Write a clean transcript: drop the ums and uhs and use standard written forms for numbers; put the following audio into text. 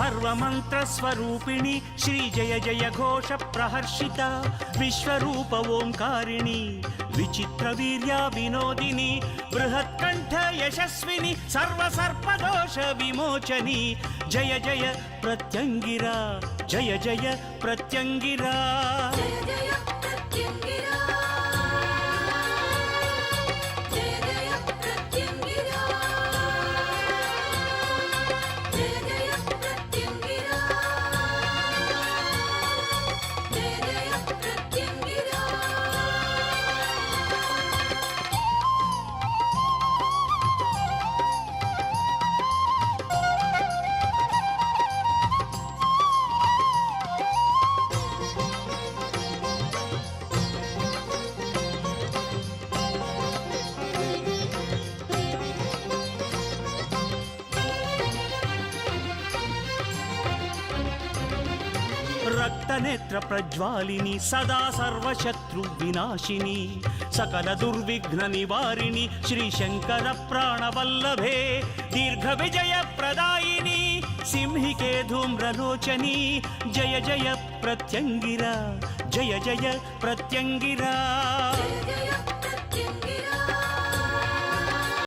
सर्वमन्त्रस्वरूपिणि श्री जय जय घोष प्रहर्षिता विश्वरूप ओंकारिणी विचित्रवीर्या विनोदिनी बृहत्कण्ठ यशस्विनी सर्वसर्पदोष विमोचनी जय जय प्रत्यङ्गिरा जय जय प्रत्यङ्गिरा रक्तनेत्र प्रज्वालिनी सदा सर्वशत्रु विनाशिनी सकल दुर्विघ्न निवारिणी श्री शंकर प्राणवल्लभे दीर्घ विजय प्रदायिनी सिंहिके धूम्रलोचनी जय जय प्रत्यंगिरा जय जय प्रत्यंगिरा।